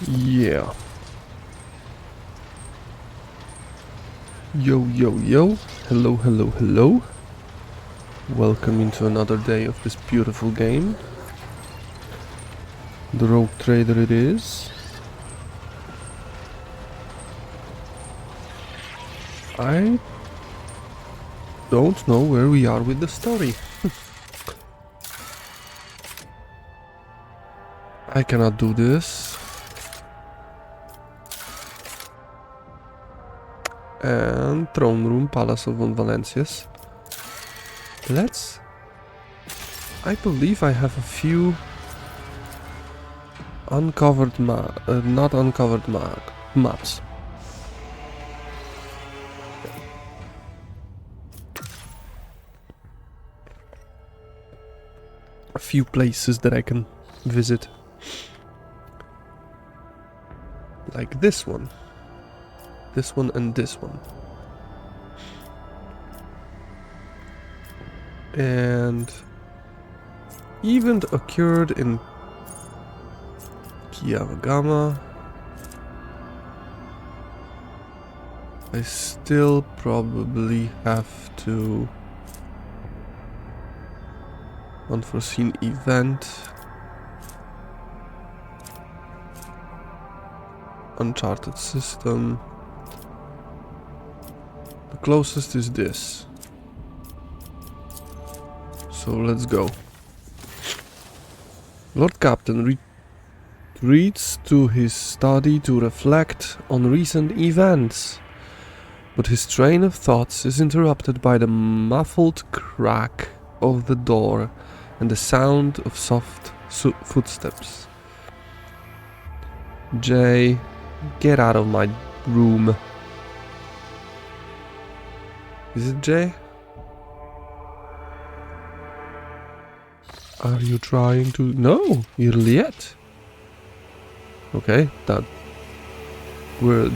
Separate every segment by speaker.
Speaker 1: Yeah. Yo, yo, yo. Hello, hello, hello. Welcome into another day of this beautiful game. The Rogue Trader it is. I don't know where we are with the story. I cannot do this. And Throne Room, Palace of Von Valencias. I believe I have a few uncovered not uncovered maps. A few places that I can visit. Like this one. This one and this one. And event occurred in Kiavagama. I still probably have to unforeseen event. Uncharted system. The closest is this. So let's go. Lord Captain retreats to his study to reflect on recent events. But his train of thoughts is interrupted by the muffled crack of the door and the sound of soft footsteps. Jay, get out of my room. Is it Jay? Are you trying to... No, Juliet. Okay,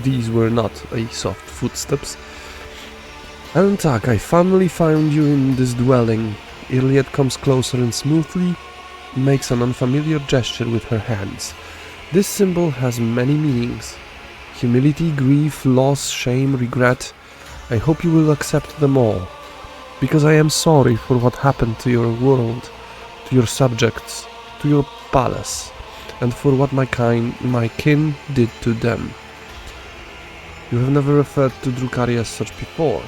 Speaker 1: these were not a soft footsteps. Alantak, I finally found you in this dwelling. Juliet comes closer and smoothly makes an unfamiliar gesture with her hands. This symbol has many meanings. Humility, grief, loss, shame, regret. I hope you will accept them all. Because I am sorry for what happened to your world, to your subjects, to your palace, and for what my kin did to them. You have never referred to Drukhari as such before.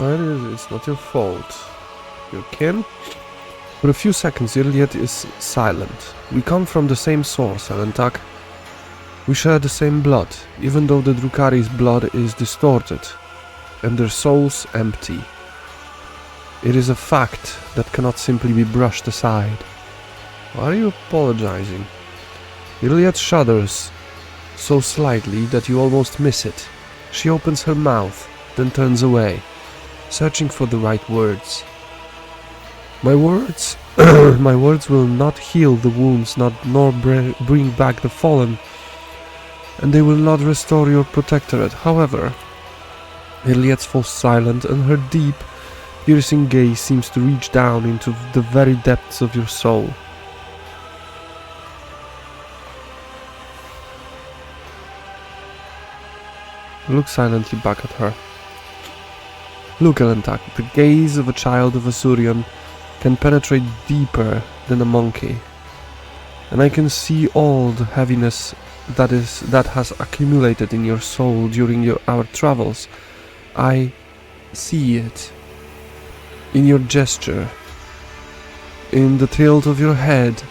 Speaker 1: It's not your fault. Your kin? For a few seconds, Juliet is silent. We come from the same source, Alantak. We share the same blood, even though the Drukhari's blood is distorted, and their souls empty. It is a fact that cannot simply be brushed aside. Why are you apologizing? Juliet shudders so slightly that you almost miss it. She opens her mouth, then turns away, searching for the right words. My words will not heal the wounds, nor bring back the fallen, and they will not restore your protectorate. However, Juliet falls silent, and her deep, piercing gaze seems to reach down into the very depths of your soul. Look silently back at her. Look, Alantak, the gaze of a child of Asurion can penetrate deeper than a monkey, and I can see all the heaviness that has accumulated in your soul during our travels. I see it in your gesture, in the tilt of your head,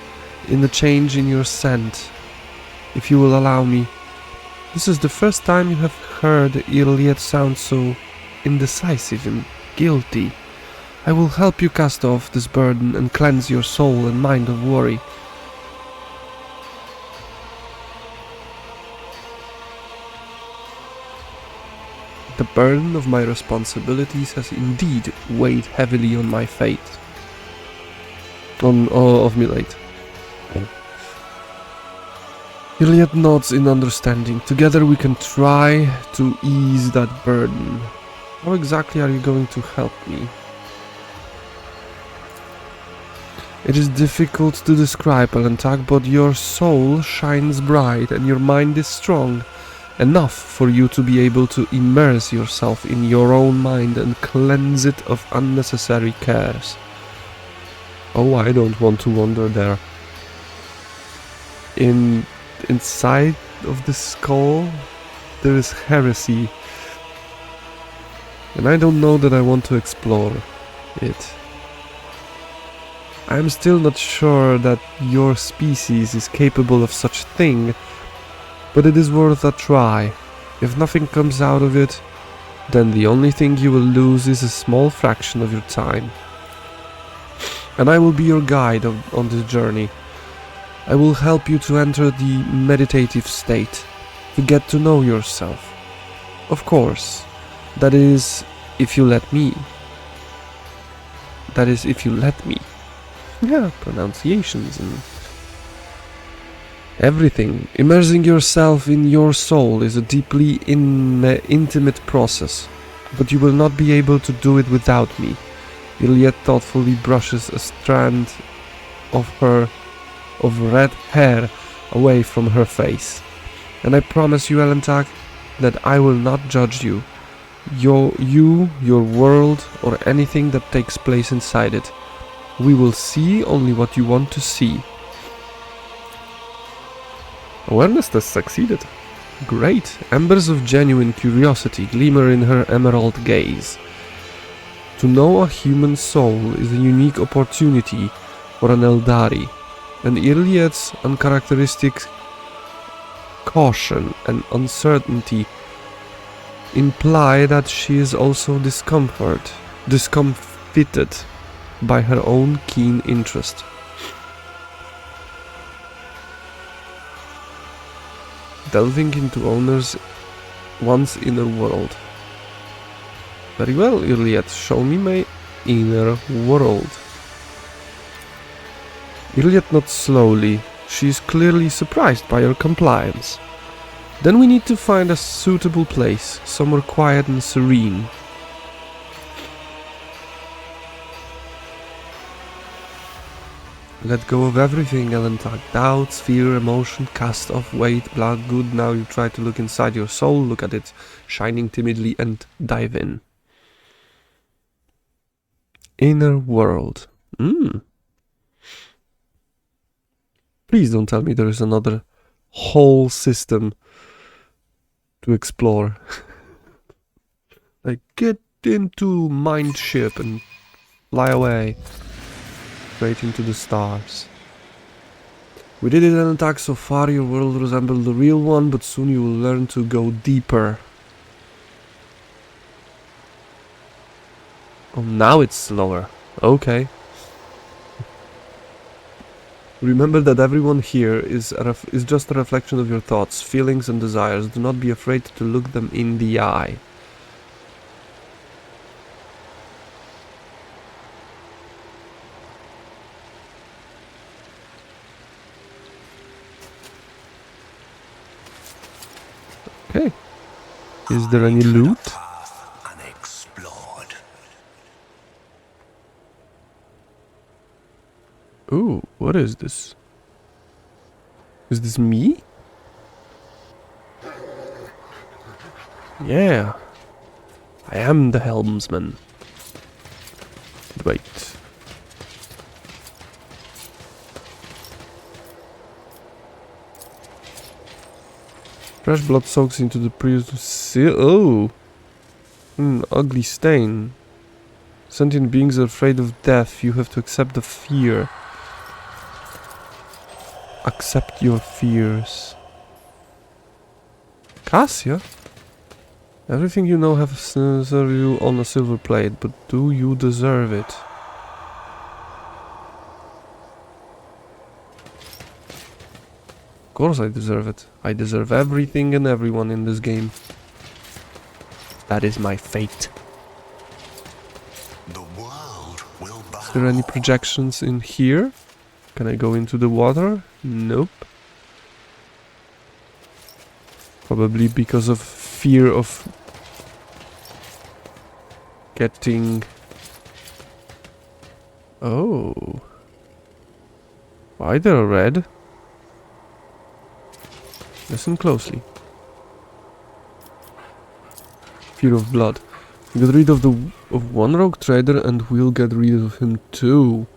Speaker 1: in the change in your scent. If you will allow me, this is the first time you have heard Juliet sound so indecisive and guilty. I will help you cast off this burden and cleanse your soul and mind of worry. The burden of my responsibilities has indeed weighed heavily on my fate. Of me late. Juliet nods in understanding. Together we can try to ease that burden. How exactly are you going to help me? It is difficult to describe, Alentak, but your soul shines bright and your mind is strong. Enough for you to be able to immerse yourself in your own mind and cleanse it of unnecessary cares. Oh, I don't want to wander there. Inside of the skull, there is heresy. And I don't know that I want to explore it. I am still not sure that your species is capable of such thing, but it is worth a try. If nothing comes out of it, then the only thing you will lose is a small fraction of your time. And I will be your guide on this journey. I will help you to enter the meditative state, to get to know yourself. Of course, that is if you let me. That is if you let me. Yeah, pronunciations and everything. Immersing yourself in your soul is a deeply intimate process, but you will not be able to do it without me. Iliad thoughtfully brushes a strand of red hair away from her face. And I promise you, Alentak, that I will not judge you. Your world, or anything that takes place inside it. We will see only what you want to see. Awareness has succeeded. Great. Embers of genuine curiosity glimmer in her emerald gaze. To know a human soul is a unique opportunity for an Eldari, and Iliad's uncharacteristic caution and uncertainty imply that she is also discomfited by her own keen interest. Delving into one's inner world. Very well, Iliad, show me my inner world. Iliad nods slowly. She is clearly surprised by your compliance. Then we need to find a suitable place, somewhere quiet and serene. Let go of everything, Alentak. Doubts, fear, emotion, cast off weight, blood, good. Now you try to look inside your soul, look at it shining timidly and dive in. Inner world. Please don't tell me there is another whole system to explore. Like, get into mind ship and fly away. Straight into the stars. We did it, Alentak. So far your world resembles the real one, but soon you will learn to go deeper. Oh, now it's slower. Okay. Remember that everyone here is just a reflection of your thoughts, feelings and desires. Do not be afraid to look them in the eye. Okay. Is there any loot? Ooh, what is this? Is this me? Yeah. I am the helmsman. Wait. Fresh blood soaks into the previous seal. Oh! Ugly stain. Sentient beings are afraid of death. You have to accept the fear. Accept your fears. Cassia? Everything you know has served you on a silver plate, but do you deserve it? Of course I deserve it. I deserve everything and everyone in this game. That is my fate.
Speaker 2: The world will bow.
Speaker 1: Is there any projections in here? Can I go into the water? Nope. Probably because of fear of getting... Oh. Why they're red? Listen closely. Fear of blood. Get rid of one rogue trader and we'll get rid of him too.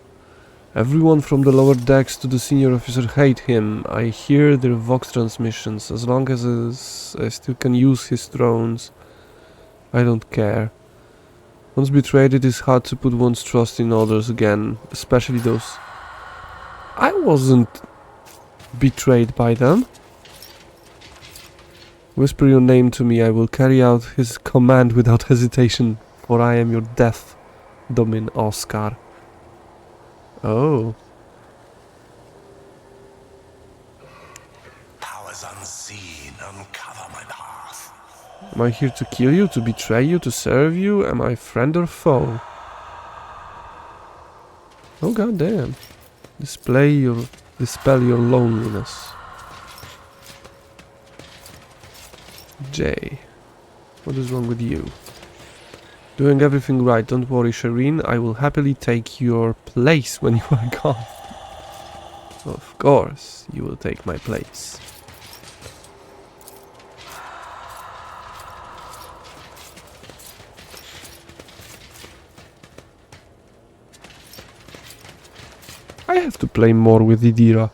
Speaker 1: Everyone from the lower decks to the senior officer hate him. I hear their Vox transmissions. As long as I still can use his drones, I don't care. Once betrayed, it is hard to put one's trust in others again, especially those. I wasn't betrayed by them. Whisper your name to me, I will carry out his command without hesitation, for I am your death, Domin Oscar. Oh.
Speaker 2: Powers unseen uncover my path.
Speaker 1: Am I here to kill you, to betray you, to serve you? Am I friend or foe? Oh goddamn. Dispel your loneliness. Jay. What is wrong with you? Doing everything right, don't worry, Shireen. I will happily take your place when you are gone. Of course, you will take my place. I have to play more with Idira.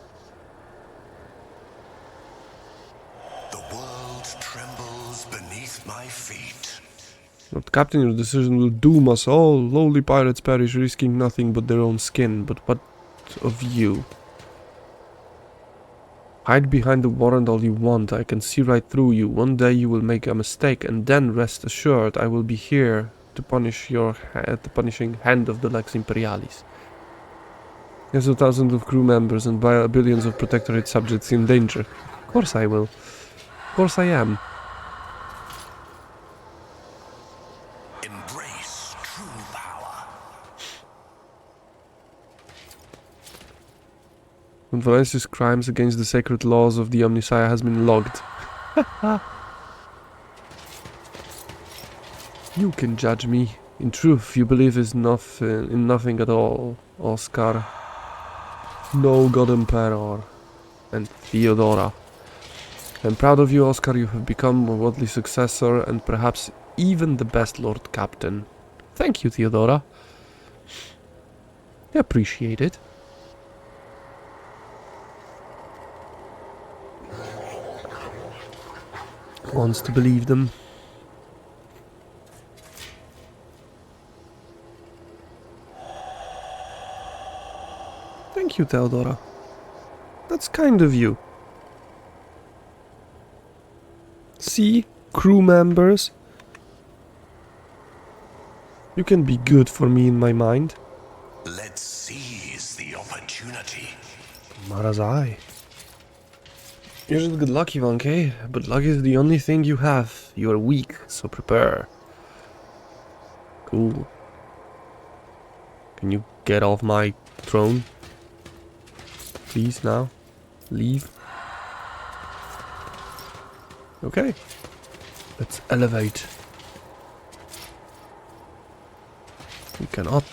Speaker 2: The world trembles beneath my feet.
Speaker 1: Lord Captain, your decision will doom us all. Lowly pirates perish, risking nothing but their own skin. But what of you? Hide behind the warrant all you want. I can see right through you. One day you will make a mistake, and then rest assured I will be here to punish the punishing hand of the Lex Imperialis. There's a thousand of crew members and billions of Protectorate subjects in danger. Of course I will. Of course I am.
Speaker 2: Embrace true power.
Speaker 1: When Valencia's crimes against the sacred laws of the Omnissiah has been logged. You can judge me. In truth, you believe in nothing at all, Oscar. No God Emperor. And Theodora. I'm proud of you, Oscar. You have become a worthy successor and perhaps even the best Lord Captain. Thank you, Theodora. I appreciate it. Wants to believe them. Thank you, Theodora. That's kind of you. See, crew members. You can be good for me in my mind.
Speaker 2: Let's seize the opportunity.
Speaker 1: Marazai. You're just good luck, Wh40k, but luck is the only thing you have. You are weak, so prepare. Cool. Can you get off my throne? Please, now. Leave. Okay. Let's elevate. We cannot.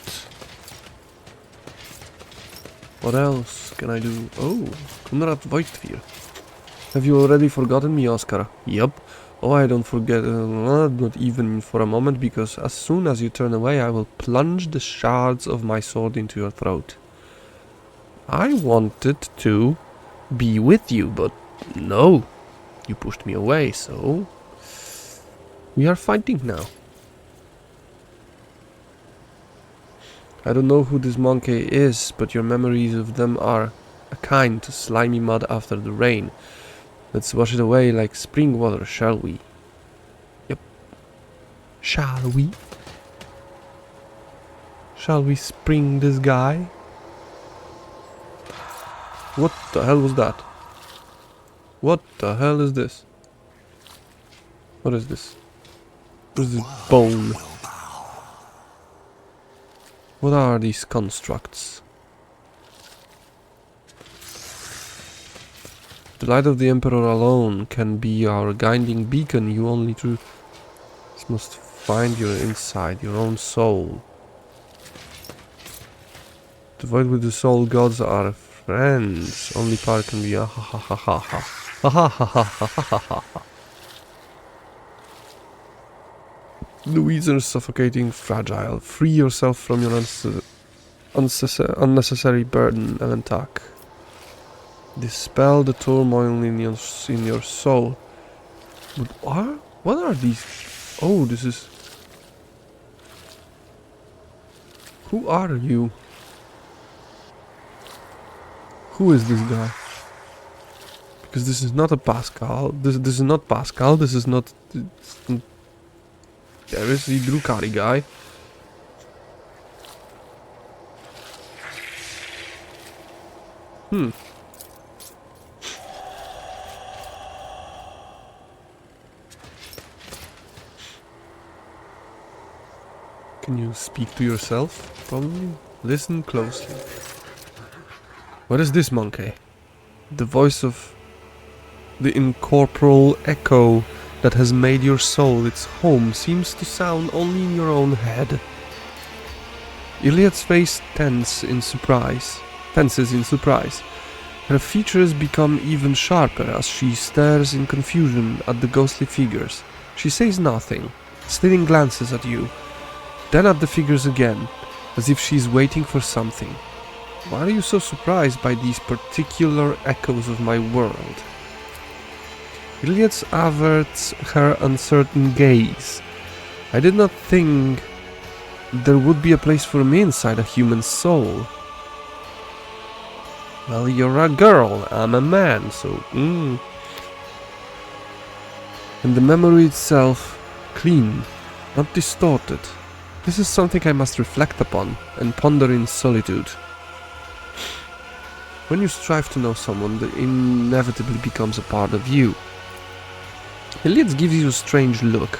Speaker 1: What else can I do? Oh, Konrad Voigtfir. Have you already forgotten me, Oscar? Yup. Oh, I don't forget, not even for a moment, because as soon as you turn away, I will plunge the shards of my sword into your throat. I wanted to be with you, but no. You pushed me away, so we are fighting now. I don't know who this monkey is, but your memories of them are akin to slimy mud after the rain. Let's wash it away like spring water, shall we? Yep. Shall we? Shall we spring this guy? What the hell was that? What the hell is this? What is this? What is this bone? What are these constructs? The light of the Emperor alone can be our guiding beacon. You only must find your inside, your own soul. The void with the soul gods are Friends. Only part can be ha ha ha ha ha. Ha ha ha ha ha ha ha ha. The weeds are suffocating, fragile. Free yourself from your unnecessary burden, Alentak. Dispel the turmoil in your soul. But what are these? Oh, this is... Who are you? Who is this guy? Because this is not a Pascal. This is not Pascal. This is not... There is the Drukari guy. Can you speak to yourself? Probably. Listen closely. What is this, monkey? The voice of the incorporeal echo that has made your soul its home seems to sound only in your own head. Iliad's face tenses in surprise. Her features become even sharper as she stares in confusion at the ghostly figures. She says nothing, stealing glances at you, then at the figures again, as if she is waiting for something. Why are you so surprised by these particular echoes of my world? Iliad averts her uncertain gaze. I did not think there would be a place for me inside a human soul. Well, you're a girl, I'm a man, so... And the memory itself, clean, not distorted. This is something I must reflect upon and ponder in solitude. When you strive to know someone, it inevitably becomes a part of you. Iliad gives you a strange look.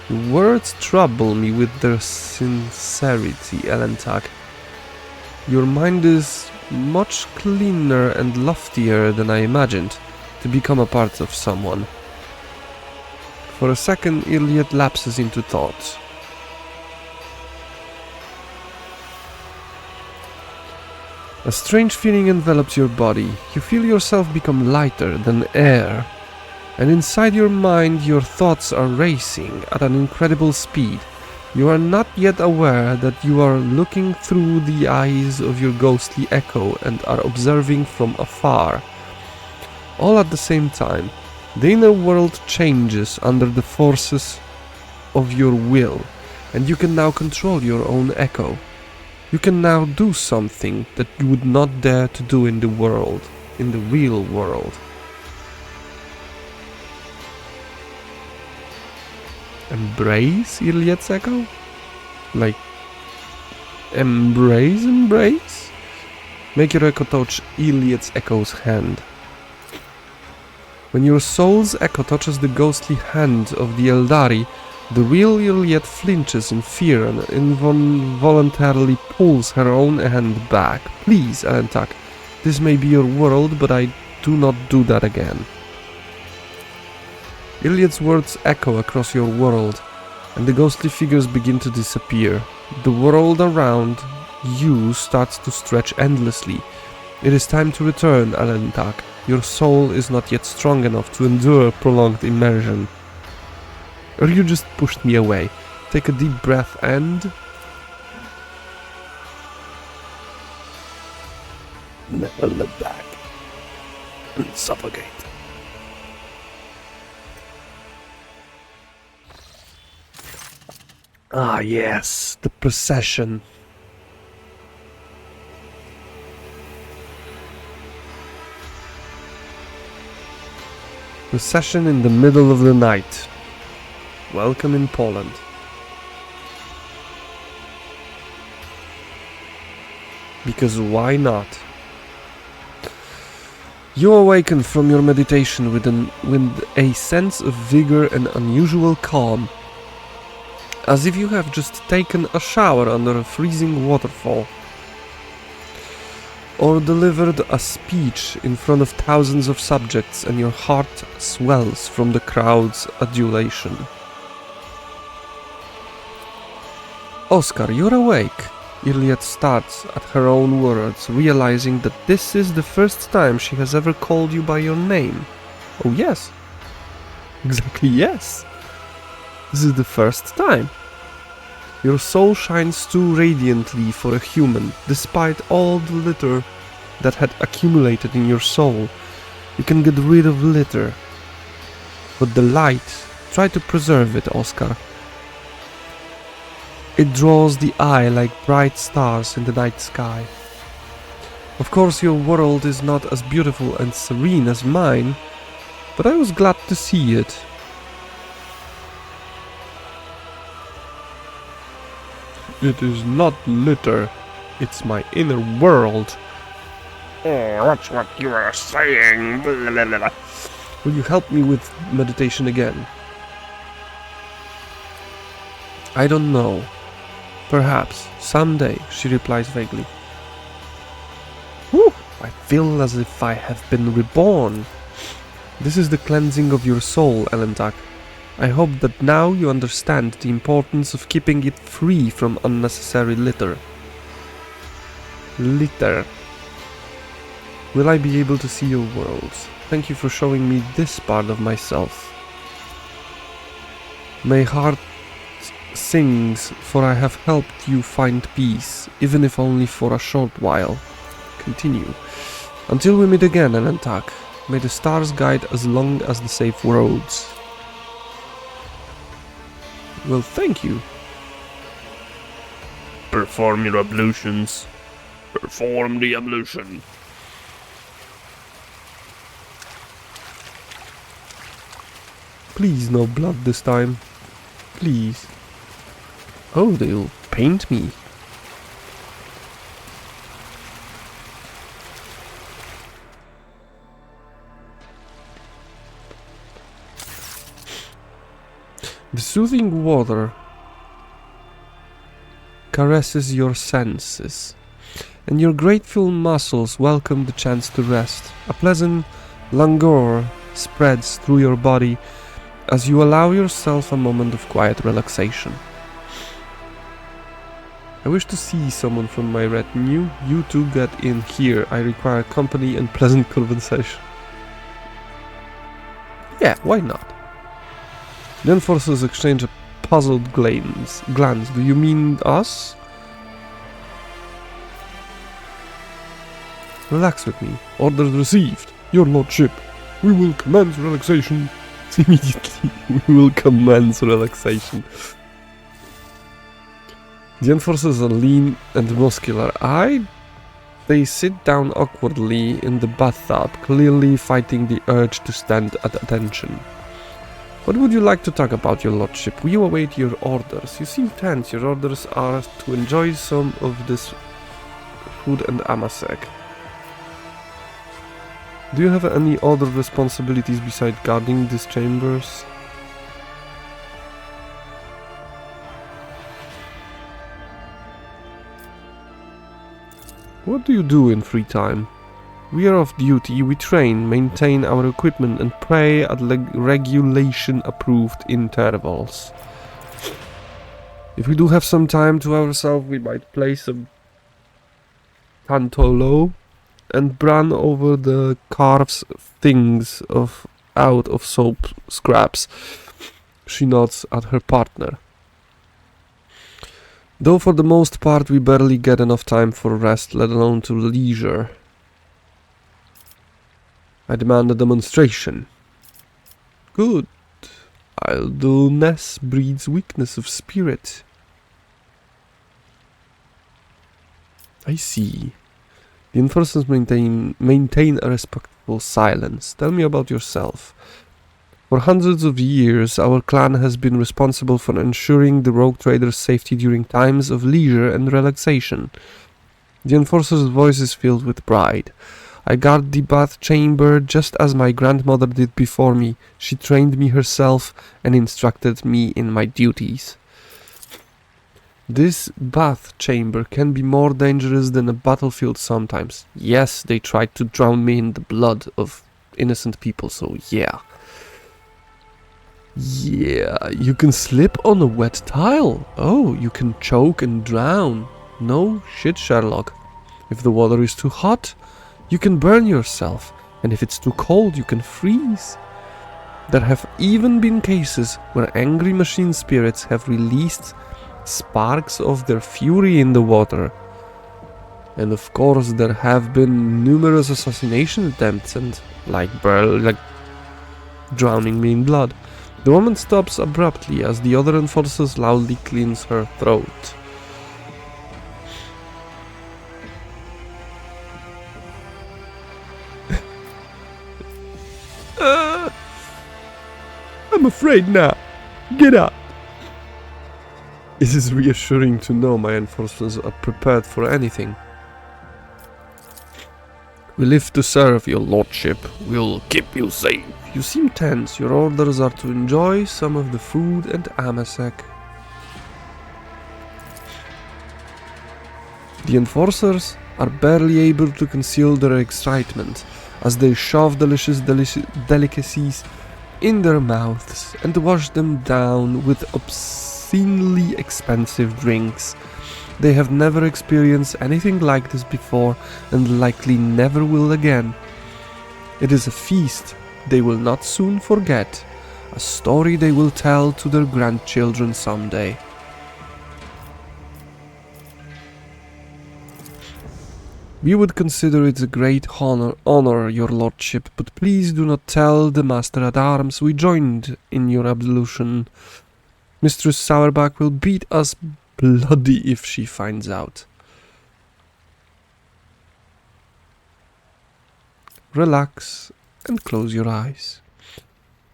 Speaker 1: Your words trouble me with their sincerity, Alentak. Your mind is much cleaner and loftier than I imagined to become a part of someone. For a second, Iliad lapses into thought. A strange feeling envelops your body. You feel yourself become lighter than air. And inside your mind your thoughts are racing at an incredible speed. You are not yet aware that you are looking through the eyes of your ghostly echo and are observing from afar. All at the same time, the inner world changes under the forces of your will, and you can now control your own echo. You can now do something that you would not dare to do in the world, in the real world. Embrace Iliad's echo? Like, embrace? Make your echo touch Iliad's echo's hand. When your soul's echo touches the ghostly hand of the Eldari, the real Iliad flinches in fear and involuntarily pulls her own hand back. Please, Alentak, this may be your world, but I do not do that again. Iliad's words echo across your world, and the ghostly figures begin to disappear. The world around you starts to stretch endlessly. It is time to return, Alentak. Your soul is not yet strong enough to endure prolonged immersion. Or you just pushed me away. Take a deep breath and... never look back. And suffocate. Ah, yes, the procession. Procession in the middle of the night. Welcome in Poland. Because why not? You awaken from your meditation with a sense of vigor and unusual calm. As if you have just taken a shower under a freezing waterfall, or delivered a speech in front of thousands of subjects and your heart swells from the crowd's adulation. Oscar, you're awake. Iliad starts at her own words, realizing that this is the first time she has ever called you by your name. Oh yes. Exactly yes. This is the first time. Your soul shines too radiantly for a human, despite all the litter that had accumulated in your soul. You can get rid of litter. But the light, try to preserve it, Oscar. It draws the eye like bright stars in the night sky. Of course, your world is not as beautiful and serene as mine, but I was glad to see it. It is not litter, it's my inner world.
Speaker 2: Oh, that's what you are saying.
Speaker 1: Will you help me with meditation again? I don't know. Perhaps, someday, she replies vaguely. Whew, I feel as if I have been reborn. This is the cleansing of your soul, Elentak. I hope that now you understand the importance of keeping it free from unnecessary litter. Litter. Will I be able to see your worlds? Thank you for showing me this part of myself. My heart sings, for I have helped you find peace, even if only for a short while. Continue. Until we meet again, Elentak, may the stars guide as long as the safe roads. Well, thank you.
Speaker 2: Perform your ablutions. Perform the ablution.
Speaker 1: Please no blood this time. Please. Oh, they'll paint me. The soothing water caresses your senses, and your grateful muscles welcome the chance to rest. A pleasant languor spreads through your body as you allow yourself a moment of quiet relaxation. I wish to see someone from my retinue. You two get in here. I require company and pleasant conversation. Yeah, why not? The enforcers exchange a puzzled glance. Do you mean us? Relax with me. Orders received. Your lordship. We will commence relaxation. Immediately. We will commence relaxation. The enforcers are lean and muscular. They sit down awkwardly in the bathtub, clearly fighting the urge to stand at attention. What would you like to talk about, your lordship? We await your orders. You seem tense. Your orders are to enjoy some of this food and amasek. Do you have any other responsibilities besides guarding these chambers? What do you do in free time? We are off duty, we train, maintain our equipment and pray at regulation-approved intervals. If we do have some time to ourselves, we might play some Tantolo and run over the carves things out of soap scraps. She nods at her partner. Though for the most part we barely get enough time for rest, let alone to leisure. I demand a demonstration. Good. Idleness breeds weakness of spirit. I see. The enforcers maintain a respectful silence. Tell me about yourself. For hundreds of years, our clan has been responsible for ensuring the rogue traders' safety during times of leisure and relaxation. The enforcer's voice is filled with pride. I guard the bath chamber just as my grandmother did before me. She trained me herself and instructed me in my duties. This bath chamber can be more dangerous than a battlefield sometimes. Yes, they tried to drown me in the blood of innocent people, so yeah. Yeah, you can slip on a wet tile. Oh, you can choke and drown. No shit, Sherlock. If the water is too hot, you can burn yourself, and if it's too cold, you can freeze. There have even been cases where angry machine spirits have released sparks of their fury in the water. And of course, there have been numerous assassination attempts and like drowning me in blood. The woman stops abruptly as the other enforcers loudly cleans her throat. I'm afraid now. Get up. It is reassuring to know my enforcers are prepared for anything. We live to serve, your lordship. We'll keep you safe. You seem tense. Your orders are to enjoy some of the food and amasec. The enforcers are barely able to conceal their excitement as they shove delicious delicacies in their mouths and wash them down with obscenely expensive drinks. They have never experienced anything like this before and likely never will again. It is a feast they will not soon forget, a story they will tell to their grandchildren someday. We would consider it a great honor, your lordship, but please do not tell the master-at-arms we joined in your absolution. Mistress Sauerback will beat us bloody if she finds out. Relax and close your eyes.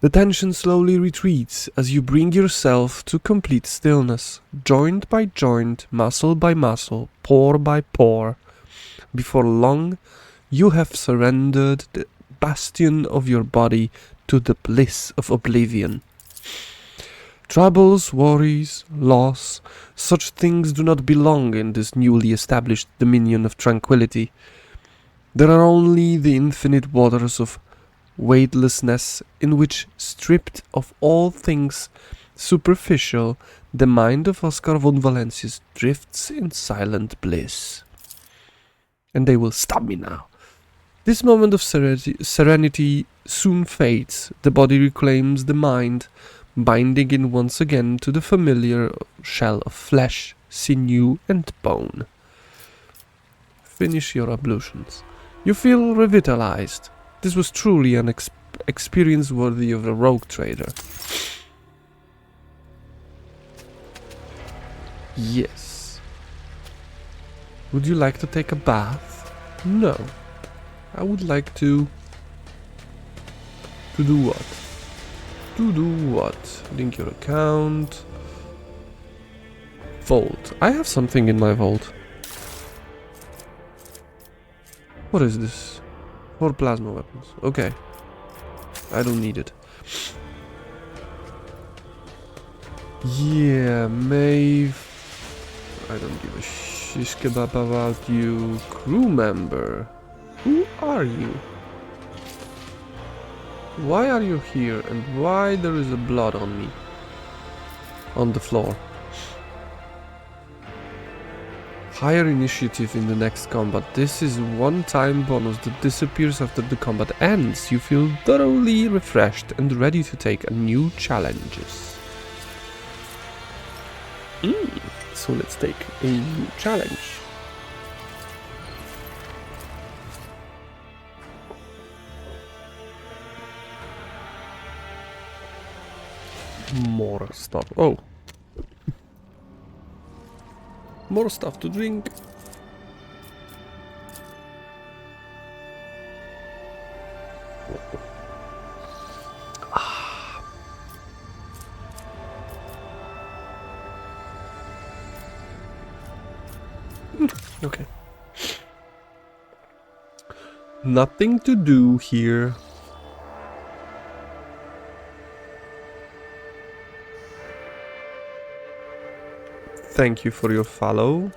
Speaker 1: The tension slowly retreats as you bring yourself to complete stillness, joint by joint, muscle by muscle, pore by pore. Before long, you have surrendered the bastion of your body to the bliss of oblivion. Troubles, worries, loss, such things do not belong in this newly established dominion of tranquility. There are only the infinite waters of weightlessness in which, stripped of all things superficial, the mind of Oscar von Valencius drifts in silent bliss. And they will stop me now. This moment of serenity soon fades. The body reclaims the mind, binding it once again to the familiar shell of flesh, sinew, and bone. Finish your ablutions. You feel revitalized. This was truly an experience worthy of a rogue trader. Yes. Would you like to take a bath? No. I would like to do what? To do what? Link your account. Vault. I have something in my vault. What is this? 4 plasma weapons. Okay. I don't need it. Yeah, Maeve. I don't give a shish kebab about you. Crew member. Who are you? Why are you here and why there is a blood on me? On the floor. Higher initiative in the next combat. This is one-time bonus that disappears after the combat ends. You feel thoroughly refreshed and ready to take new challenges. So let's take a new challenge. More stuff. Oh. More stuff to drink. Okay. Nothing to do here. Thank you for your follow.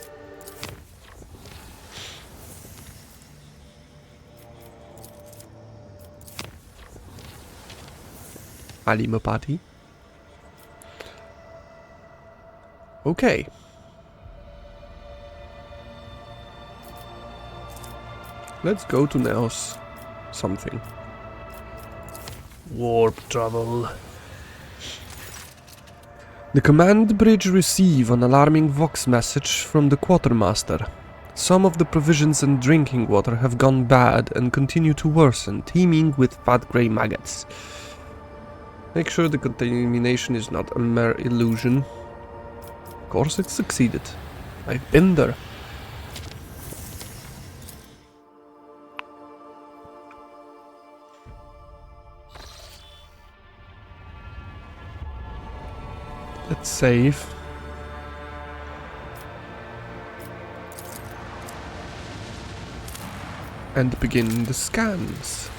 Speaker 1: Alimopati. Okay. Let's go to Neos something.
Speaker 2: Warp trouble.
Speaker 1: The command bridge receive an alarming vox message from the quartermaster. Some of the provisions and drinking water have gone bad and continue to worsen, teeming with fat grey maggots. Make sure the contamination is not a mere illusion. Of course it succeeded. I've been there. Let's save. And begin the scans.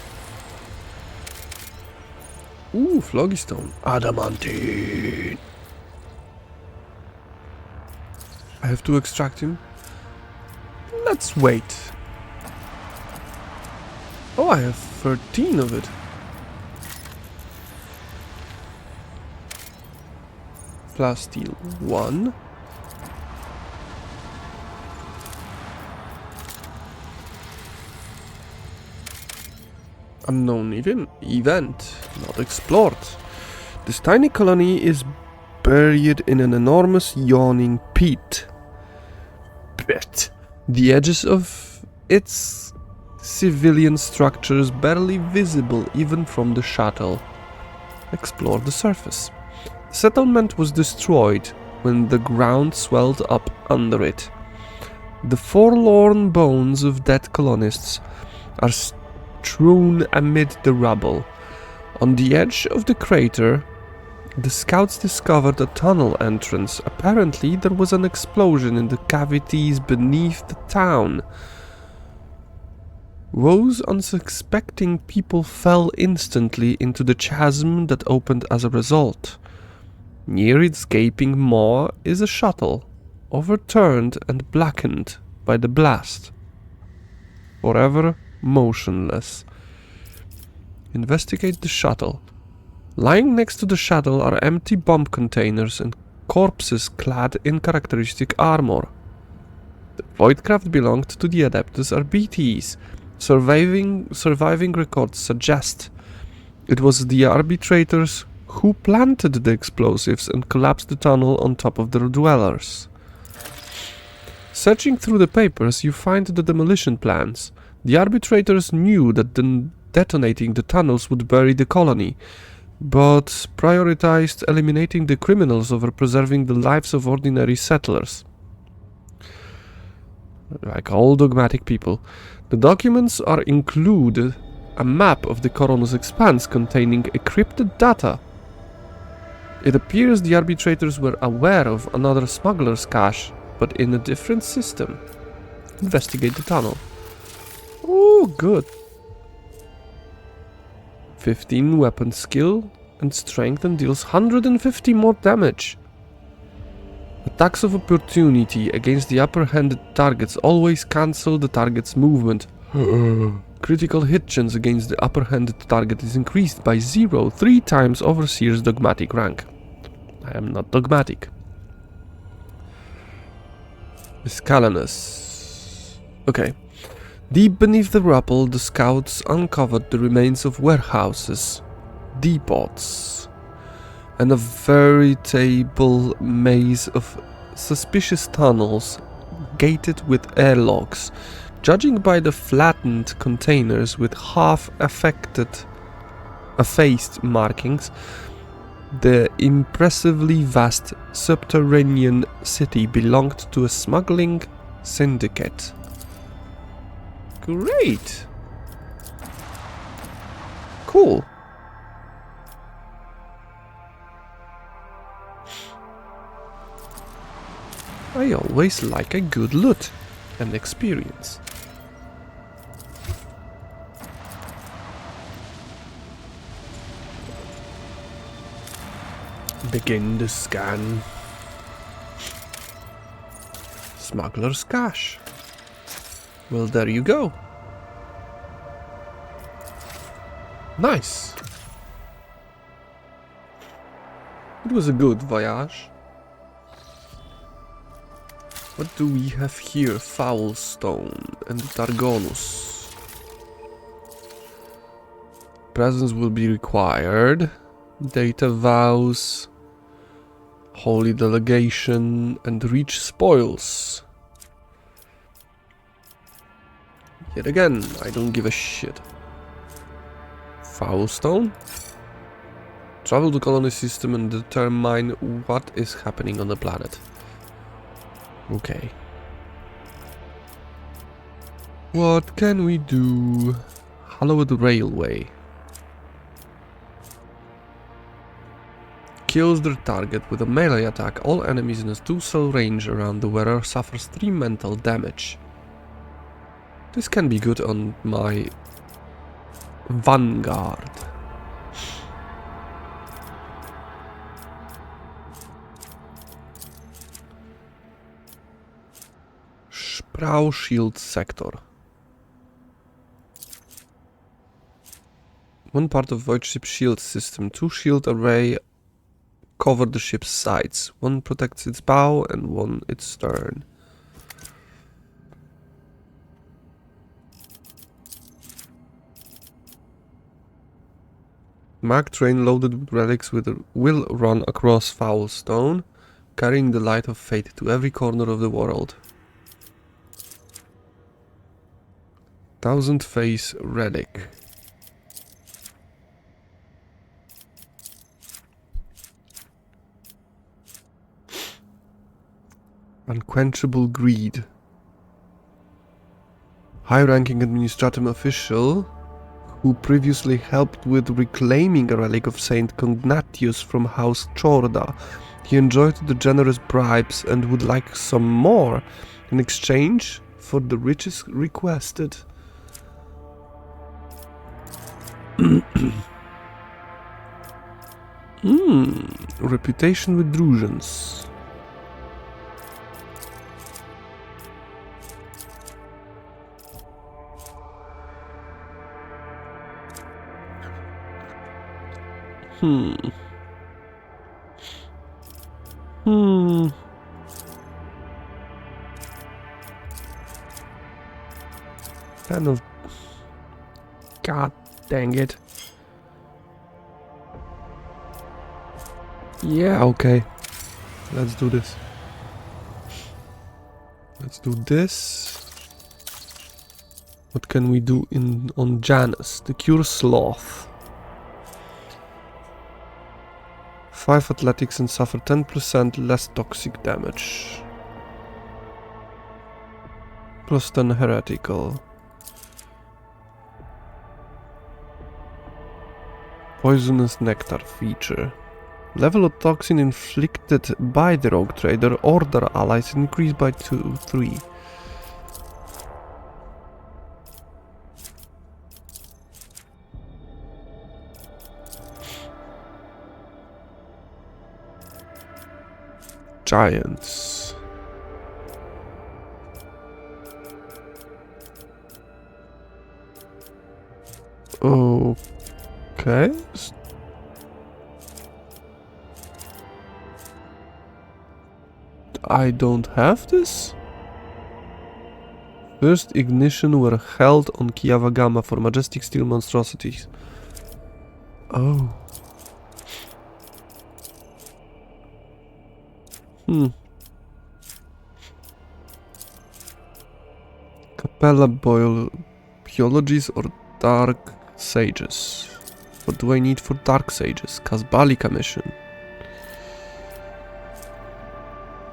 Speaker 1: Ooh, Phlogiston. Adamantine. I have to extract him. Let's wait. Oh, I have 13 of it. Plasteel 1. Unknown event, not explored. This tiny colony is buried in an enormous yawning pit. The edges of its civilian structures barely visible even from the shuttle. Explore the surface. The settlement was destroyed when the ground swelled up under it. The forlorn bones of dead colonists are strewn amid the rubble. On the edge of the crater, the scouts discovered a tunnel entrance. Apparently, there was an explosion in the cavities beneath the town. Those unsuspecting people fell instantly into the chasm that opened as a result. Near its gaping maw is a shuttle, overturned and blackened by the blast. Forever motionless. Investigate the shuttle. Lying next to the shuttle are empty bomb containers and corpses clad in characteristic armor. The Voidcraft belonged to the Adeptus Arbites. Surviving records suggest it was the arbitrators who planted the explosives and collapsed the tunnel on top of their dwellers. Searching through the papers, you find the demolition plans. The arbitrators knew that detonating the tunnels would bury the colony, but prioritized eliminating the criminals over preserving the lives of ordinary settlers. Like all dogmatic people. The documents include a map of the Coronus Expanse containing encrypted data. It appears the arbitrators were aware of another smuggler's cache, but in a different system. Investigate the tunnel. Oh, good. 15 weapon skill and strength and deals 150 more damage. Attacks of opportunity against the upper-handed targets always cancel the target's movement. Critical hit chance against the upper-handed target is increased by 0, 3 times Overseer's dogmatic rank. I am not dogmatic. Escalanus. Okay. Deep beneath the rubble, the scouts uncovered the remains of warehouses, depots, and a veritable maze of suspicious tunnels gated with airlocks. Judging by the flattened containers with effaced markings, the impressively vast subterranean city belonged to a smuggling syndicate. Great! Cool. I always like a good loot and experience. Begin the scan. Smuggler's cache. Well, there you go. Nice. It was a good voyage. What do we have here? Foul stone and Targonus. Presence will be required. Data vows. Holy delegation and reach spoils. Yet again, I don't give a shit. Foul stone. Travel the colony system and determine what is happening on the planet. Okay. What can we do? Hallowed Railway. Kills their target with a melee attack. All enemies in a 2-cell range around the wearer suffers 3 mental damage. This can be good on my Vanguard. Sprow Shield Sector. One part of Void Ship Shield System. 2 shield array cover the ship's sides. One protects its bow and one its stern. Mark train loaded with relics will run across Foul Stone, carrying the light of fate to every corner of the world. 1000 Face Relic. Unquenchable Greed. High-ranking administrative official who previously helped with reclaiming a relic of Saint Cognatius from House Chorda. He enjoyed the generous bribes and would like some more in exchange for the riches requested. Reputation with Drusians. Kind of. God dang it. Yeah, okay. Let's do this. Let's do this. What can we do on Janus? The Cure Sloth. 5 athletics and suffer 10% less toxic damage. Plus 10 heretical. Poisonous nectar feature. Level of toxin inflicted by the rogue trader or their allies increased by 3. Giants. Okay. I don't have this. First ignition were held on Kiavagama for majestic steel monstrosities. Oh. Capella Biologies or Dark Sages. What do I need for Dark Sages? Kasbalika mission.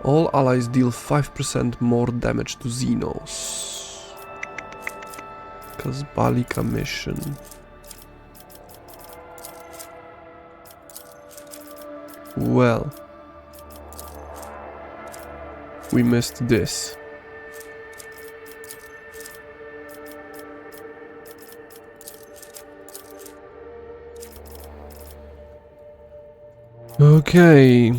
Speaker 1: All allies deal 5% more damage to Xenos. Kasbalika mission. Well. We missed this. Okay.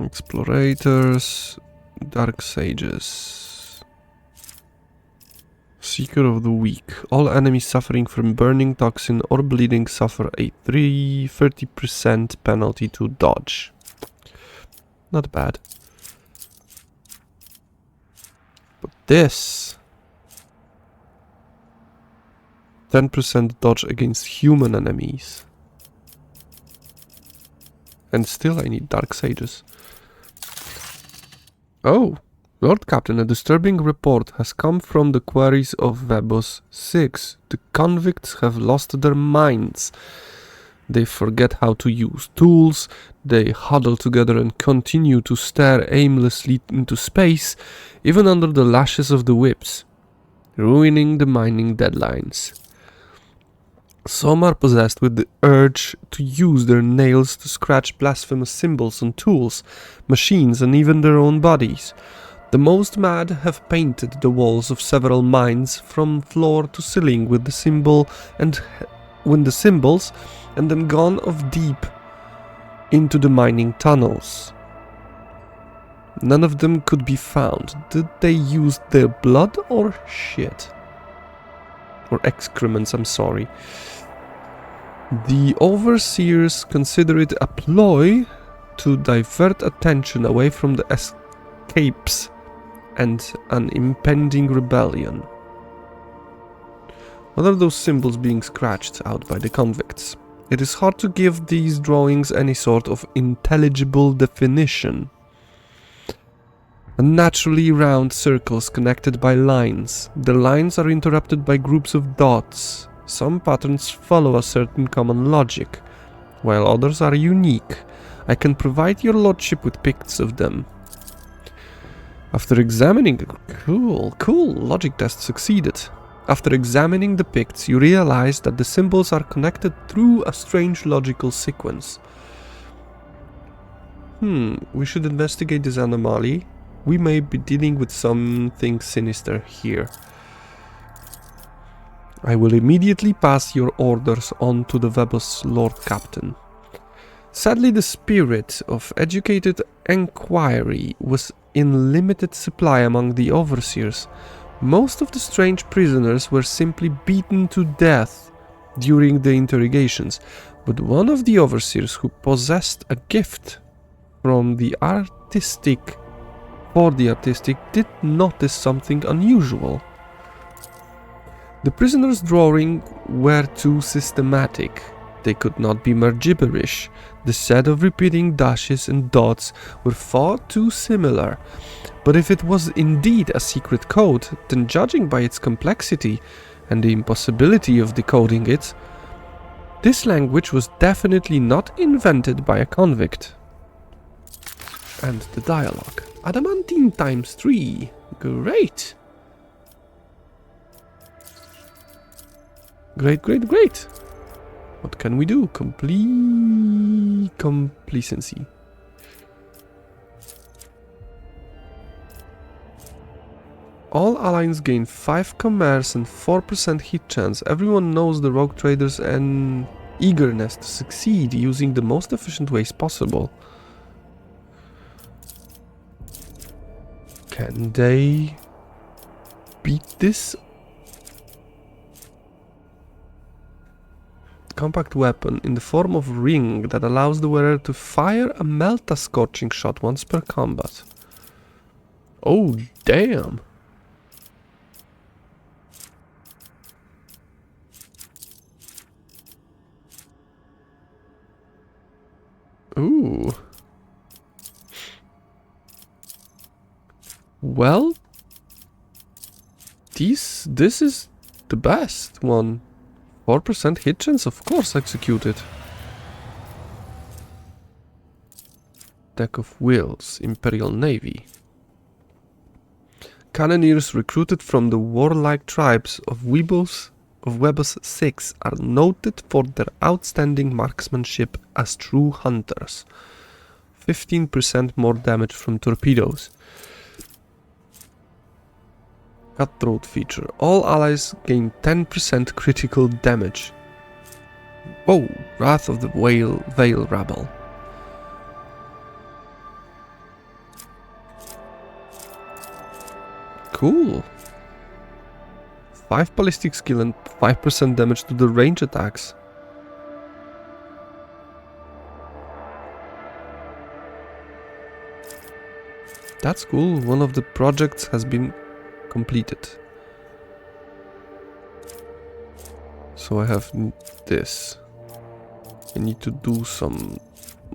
Speaker 1: Explorators. Dark Sages. Seeker of the Weak. All enemies suffering from burning toxin or bleeding suffer a 30% penalty to dodge. Not bad. But this 10% dodge against human enemies. And still I need Dark Sages. Oh, Lord Captain, a disturbing report has come from the quarries of Wh40k. The convicts have lost their minds. They forget how to use tools, they huddle together and continue to stare aimlessly into space, even under the lashes of the whips, ruining the mining deadlines. Some are possessed with the urge to use their nails to scratch blasphemous symbols on tools, machines, and even their own bodies. The most mad have painted the walls of several mines from floor to ceiling with the symbols, and then gone off deep into the mining tunnels. None of them could be found. Did they use their blood or shit? Or excrements, I'm sorry. The overseers consider it a ploy to divert attention away from the escapes and an impending rebellion. What are those symbols being scratched out by the convicts? It is hard to give these drawings any sort of intelligible definition. Unnaturally round circles connected by lines. The lines are interrupted by groups of dots. Some patterns follow a certain common logic, while others are unique. I can provide your lordship with pics of them. After examining... Cool, logic test succeeded. After examining the picts, you realize that the symbols are connected through a strange logical sequence. We should investigate this anomaly. We may be dealing with something sinister here. I will immediately pass your orders on to the Wh40k's Lord Captain. Sadly, the spirit of educated enquiry was in limited supply among the overseers. Most of the strange prisoners were simply beaten to death during the interrogations, but one of the overseers who possessed a gift for the artistic did notice something unusual. The prisoners' drawings were too systematic. They could not be mere gibberish. The set of repeating dashes and dots were far too similar. But if it was indeed a secret code, then judging by its complexity and the impossibility of decoding it, this language was definitely not invented by a convict. And the dialogue. Adamantine times 3. Great! Great. What can we do? Complacency. All allies gain 5 commerce and 4% hit chance. Everyone knows the rogue traders and eagerness to succeed using the most efficient ways possible. Can they beat this? Compact weapon in the form of ring that allows the wearer to fire a melta-scorching shot once per combat. Oh, damn! Ooh. Well, this is the best one. 4% hit chance, of course, execute it. Deck of Wheels, Imperial Navy. Cannoneers recruited from the warlike tribes of Wh40k are noted for their outstanding marksmanship as true hunters. 15% more damage from torpedoes. Cutthroat feature. All allies gain 10% critical damage. Whoa, Wrath of the Veil Rabble. Cool. 5 ballistic skill and 5% damage to the range attacks. That's cool. One of the projects has been completed. So I have this. I need to do some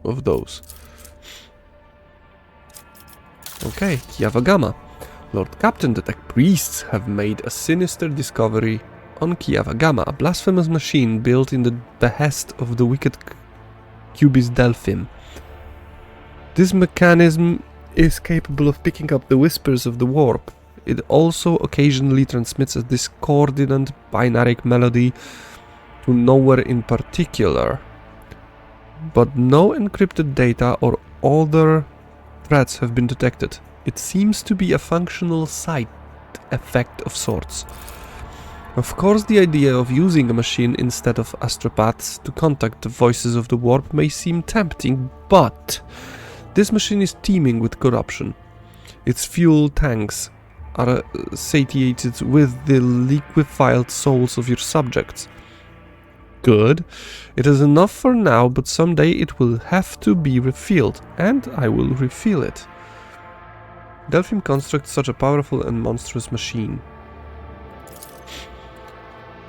Speaker 1: of those. Okay, Kiavagama. Lord Captain, the tech priests have made a sinister discovery on Kiavagama, a blasphemous machine built in the behest of the wicked Cubis Delphim. This mechanism is capable of picking up the whispers of the warp. It also occasionally transmits a discordant binary melody to nowhere in particular. But no encrypted data or other threats have been detected. It seems to be a functional side effect of sorts. Of course, the idea of using a machine instead of astropaths to contact the voices of the warp may seem tempting, but this machine is teeming with corruption. Its fuel tanks are satiated with the liquefied souls of your subjects. Good. It is enough for now, but someday it will have to be refilled, and I will refill it. Delphim constructs such a powerful and monstrous machine.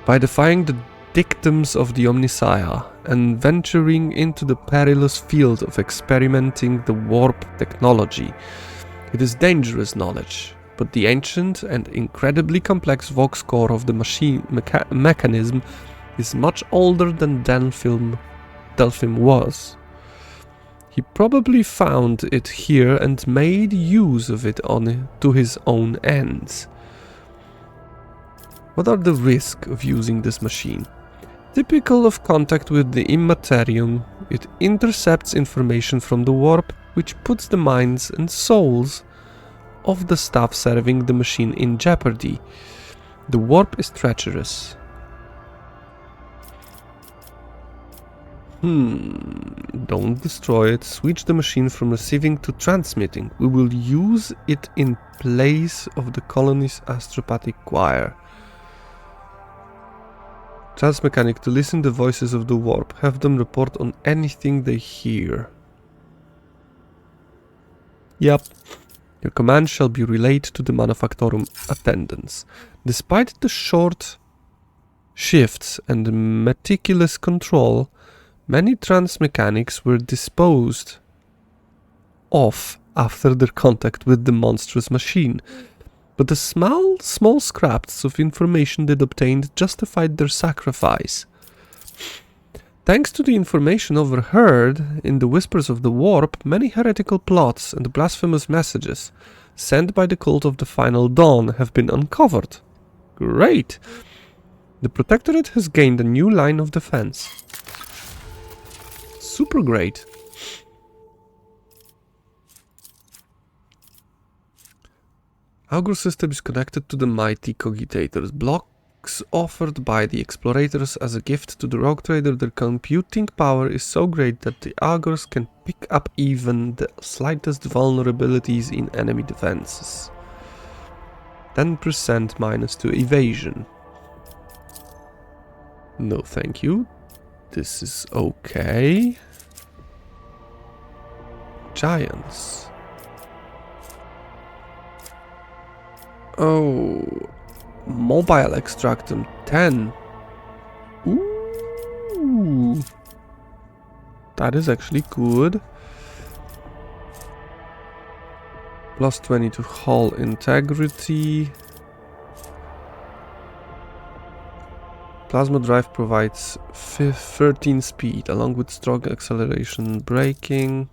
Speaker 1: By defying the dictums of the Omnissiah and venturing into the perilous field of experimenting the warp technology. It is dangerous knowledge, but the ancient and incredibly complex vox core of the machine mechanism is much older than Delphim was. He probably found it here and made use of it to his own ends. What are the risks of using this machine? Typical of contact with the Immaterium, it intercepts information from the warp, which puts the minds and souls of the staff serving the machine in jeopardy. The warp is treacherous. Don't destroy it. Switch the machine from receiving to transmitting. We will use it in place of the colony's astropathic choir. Transmechanic to listen the voices of the warp. Have them report on anything they hear. Yep. Your command shall be relayed to the Manufactorum attendants. Despite the short shifts and meticulous control, many transmechanics were disposed of after their contact with the monstrous machine. But the small scraps of information they obtained justified their sacrifice. Thanks to the information overheard in the whispers of the warp, many heretical plots and blasphemous messages sent by the cult of the Final Dawn have been uncovered. Great! The Protectorate has gained a new line of defense. Super great. Augur system is connected to the mighty cogitators. Blocks offered by the explorators as a gift to the rogue trader. Their computing power is so great that the Augurs can pick up even the slightest vulnerabilities in enemy defenses. 10% minus to evasion. No thank you. This is okay. Giants. Oh, mobile extractum 10. Ooh, that is actually good. Plus 20 to hull integrity. Plasma drive provides 13 speed along with strong acceleration braking.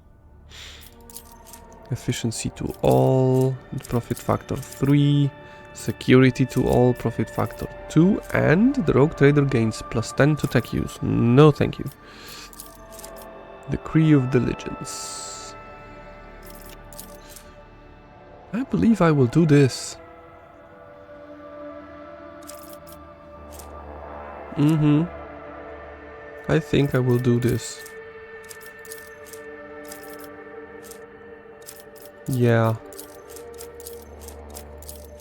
Speaker 1: Efficiency to all, profit factor 3, security to all, profit factor 2, and the rogue trader gains plus 10 to tech use. No thank you. Decree of Diligence. I believe I will do this. I think I will do this. Yeah.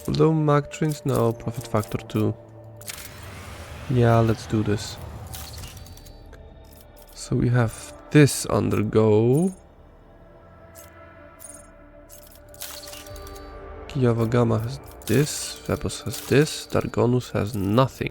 Speaker 1: Low Magtrins? No, profit factor 2. Yeah, let's do this. So we have this undergo. Kiavagama has this, Vebos has this, Dargonus has nothing.